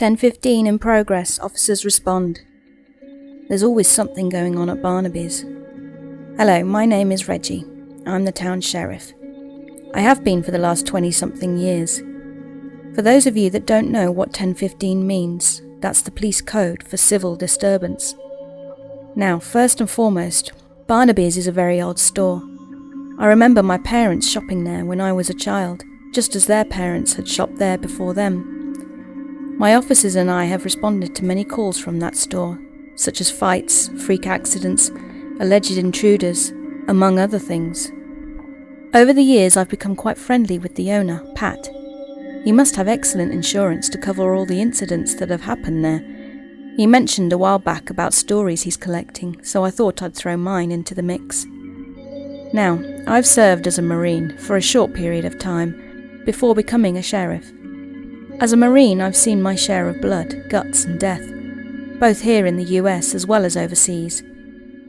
10:15 in progress, officers respond. There's always something going on at Barnaby's. Hello, my name is Reggie. I'm the town sheriff. I have been for the last 20-something years. For those of you that don't know what 10:15 means, that's the police code for civil disturbance. Now, first and foremost, Barnaby's is a very old store. I remember my parents shopping there when I was a child, just as their parents had shopped there before them. My officers and I have responded to many calls from that store, such as fights, freak accidents, alleged intruders, among other things. Over the years I've become quite friendly with the owner, Pat. He must have excellent insurance to cover all the incidents that have happened there. He mentioned a while back about stories he's collecting, so I thought I'd throw mine into the mix. Now, I've served as a Marine for a short period of time, before becoming a sheriff. As a Marine, I've seen my share of blood, guts and death, both here in the US as well as overseas,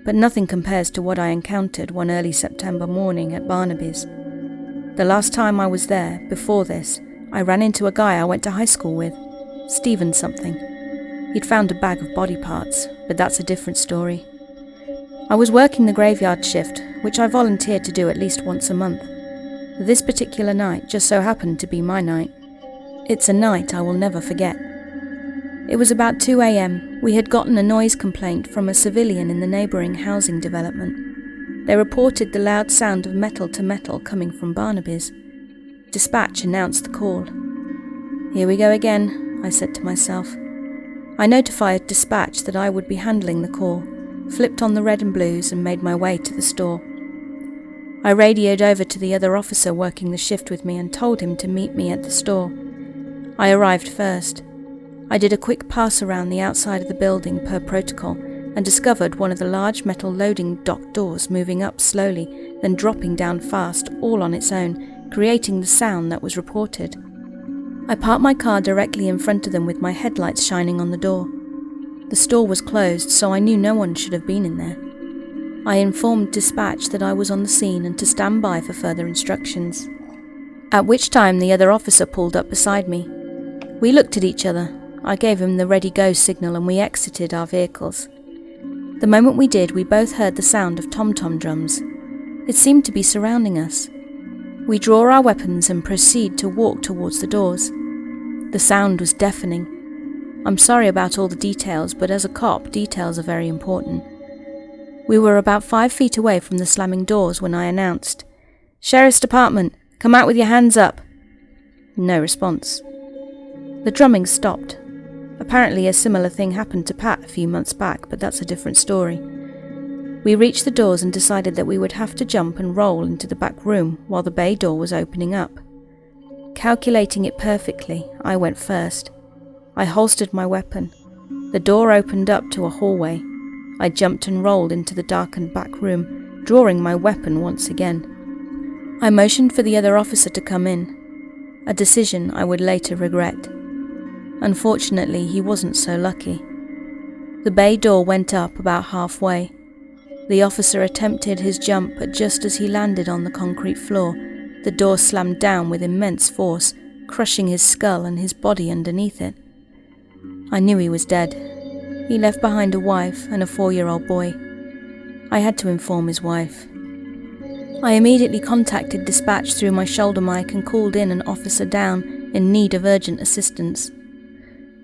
but nothing compares to what I encountered one early September morning at Barnaby's. The last time I was there, before this, I ran into a guy I went to high school with, Stephen something. He'd found a bag of body parts, but that's a different story. I was working the graveyard shift, which I volunteered to do at least once a month. This particular night just so happened to be my night. It's a night I will never forget. It was about 2 a.m. We had gotten a noise complaint from a civilian in the neighbouring housing development. They reported the loud sound of metal to metal coming from Barnaby's. Dispatch announced the call. Here we go again, I said to myself. I notified dispatch that I would be handling the call, flipped on the red and blues and made my way to the store. I radioed over to the other officer working the shift with me and told him to meet me at the store. I arrived first. I did a quick pass around the outside of the building per protocol and discovered one of the large metal loading dock doors moving up slowly, then dropping down fast, all on its own, creating the sound that was reported. I parked my car directly in front of them with my headlights shining on the door. The store was closed, so I knew no one should have been in there. I informed dispatch that I was on the scene and to stand by for further instructions, at which time the other officer pulled up beside me. We looked at each other. I gave him the ready-go signal and we exited our vehicles. The moment we did, we both heard the sound of tom-tom drums. It seemed to be surrounding us. We draw our weapons and proceed to walk towards the doors. The sound was deafening. I'm sorry about all the details, but as a cop, details are very important. We were about 5 feet away from the slamming doors when I announced, "Sheriff's Department, come out with your hands up." No response. The drumming stopped. Apparently a similar thing happened to Pat a few months back, but that's a different story. We reached the doors and decided that we would have to jump and roll into the back room while the bay door was opening up. Calculating it perfectly, I went first. I holstered my weapon. The door opened up to a hallway. I jumped and rolled into the darkened back room, drawing my weapon once again. I motioned for the other officer to come in, a decision I would later regret. Unfortunately, he wasn't so lucky. The bay door went up about halfway. The officer attempted his jump, but just as he landed on the concrete floor, the door slammed down with immense force, crushing his skull and his body underneath it. I knew he was dead. He left behind a wife and a 4-year-old boy. I had to inform his wife. I immediately contacted dispatch through my shoulder mic and called in an officer down in need of urgent assistance.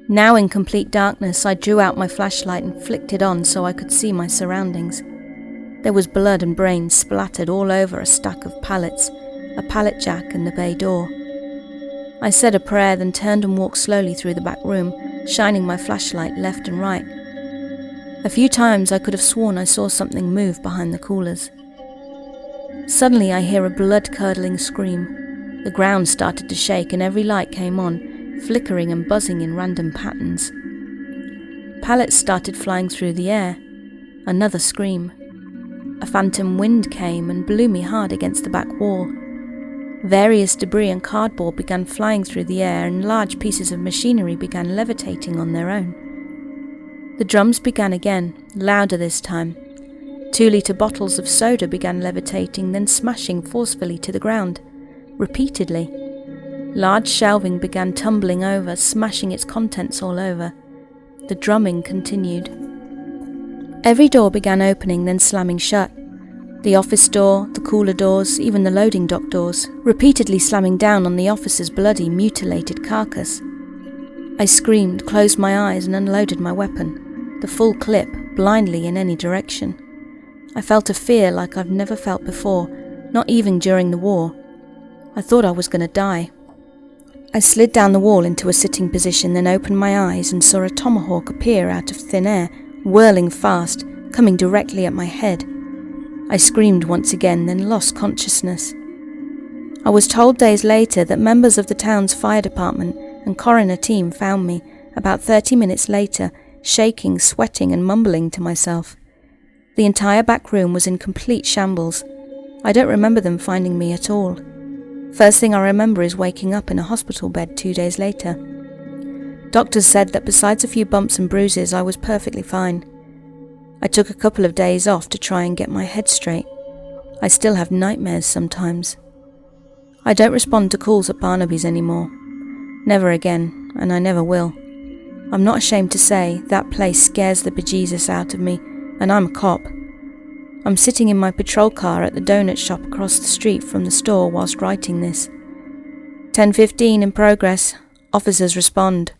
Now in complete darkness, I drew out my flashlight and flicked it on so I could see my surroundings. There was blood and brains splattered all over a stack of pallets, a pallet jack and the bay door. I said a prayer, then turned and walked slowly through the back room, shining my flashlight left and right. A few times I could have sworn I saw something move behind the coolers. Suddenly I hear a blood-curdling scream. The ground started to shake and every light came on, flickering and buzzing in random patterns. Pallets started flying through the air. Another scream. A phantom wind came and blew me hard against the back wall. Various debris and cardboard began flying through the air and large pieces of machinery began levitating on their own. The drums began again, louder this time. 2-litre bottles of soda began levitating, then smashing forcefully to the ground, repeatedly. Large shelving began tumbling over, smashing its contents all over. The drumming continued. Every door began opening, then slamming shut. The office door, the cooler doors, even the loading dock doors, repeatedly slamming down on the officer's bloody, mutilated carcass. I screamed, closed my eyes and unloaded my weapon, the full clip, blindly in any direction. I felt a fear like I've never felt before, not even during the war. I thought I was going to die. I slid down the wall into a sitting position, then opened my eyes and saw a tomahawk appear out of thin air, whirling fast, coming directly at my head. I screamed once again, then lost consciousness. I was told days later that members of the town's fire department and coroner team found me, about 30 minutes later, shaking, sweating and mumbling to myself. The entire back room was in complete shambles. I don't remember them finding me at all. First thing I remember is waking up in a hospital bed 2 days later. Doctors said that besides a few bumps and bruises, I was perfectly fine. I took a couple of days off to try and get my head straight. I still have nightmares sometimes. I don't respond to calls at Barnaby's anymore. Never again, and I never will. I'm not ashamed to say that place scares the bejesus out of me, and I'm a cop. I'm sitting in my patrol car at the donut shop across the street from the store whilst writing this. 10:15 in progress. Officers respond.